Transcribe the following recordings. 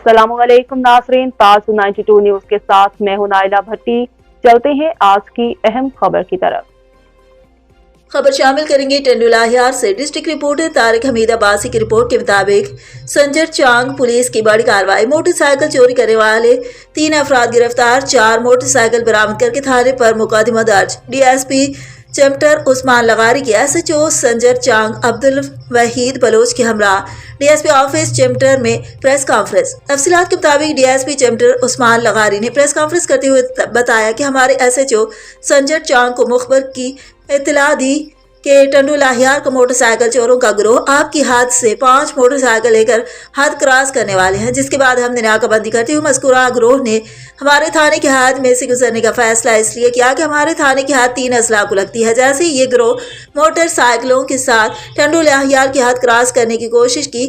अस्सलाम वालेकुम नाज़रीन, ताज 92 न्यूज़ के साथ मैं हूं नाइला भट्टी। चलते हैं आज की अहम खबर की तरफ। खबर शामिल करेंगे टंडुलाहियार से। डिस्ट्रिक्ट रिपोर्टर तारिक हमीद अब्बासी की रिपोर्ट के मुताबिक संजर चांग पुलिस की बड़ी कार्रवाई। मोटरसाइकिल चोरी करने वाले 3 अफराद गिरफ्तार, 4 मोटरसाइकिल बरामद करके थाने पर मुकदमा दर्ज। डीएसपी चैप्टर उस्मान लगारी के एसएचओ संजर चांग अब्दुल वहीद बलोच के हमरा डीएसपी ऑफिस चैप्टर में प्रेस कॉन्फ्रेंस। तफसीलात के मुताबिक डीएसपी चैप्टर उस्मान लगारी ने प्रेस कॉन्फ्रेंस करते हुए बताया कि हमारे एसएचओ संजर चांग को मुखबर की इत्तला दी कि टंडुलाहियार का मोटरसाइकिल चोरों का गिरोह आपकी हाथ से 5 मोटरसाइकिल लेकर हद क्रॉस करने वाले हैं, जिसके बाद हमने नाकाबंदी करते हुए मज़कूरा गिरोह ने हमारे थाने के हाथ में से गुजरने का फैसला इसलिए किया कि हमारे थाने के हाथ 3 अजला को लगती है। जैसे ही ये गिरोह मोटरसाइकिलों के साथ टंडुलाहियार की हद क्रॉस करने की कोशिश की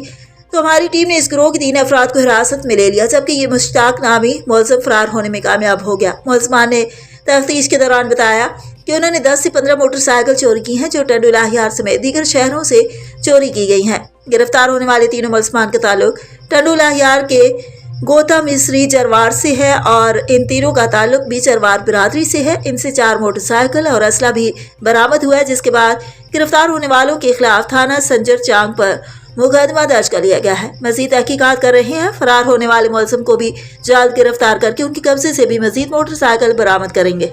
तो हमारी टीम ने इस गिरोह के 3 अफराद को हिरासत में ले लिया, जबकि ये मुश्ताक नामी मुलज़िम फरार होने में कामयाब हो गया। मुलज़मान ने तफ्तीश के दौरान बताया कि उन्होंने 10 से 15 मोटरसाइकिल चोरी की हैं, जो टंडुलाहियार समेत दीगर शहरों से चोरी की गई हैं। गिरफ्तार होने वाले तीनों मुलज़मान का ताल्लुक टंडुलाहियार के गोता मिस्री चरवार से है और इन तीनों का ताल्लुक भी चरवार बिरादरी से है। इनसे 4 मोटरसाइकिल और असला भी बरामद हुआ है, जिसके बाद गिरफ्तार होने वालों के खिलाफ थाना संजर चांग पर मुकदमा दर्ज कर लिया गया है। मजीद तहकीकात कर रहे हैं। फरार होने वाले मुलज़िम को भी जल्द गिरफ्तार करके उनके कब्जे से भी मजीद मोटरसाइकिल बरामद करेंगे।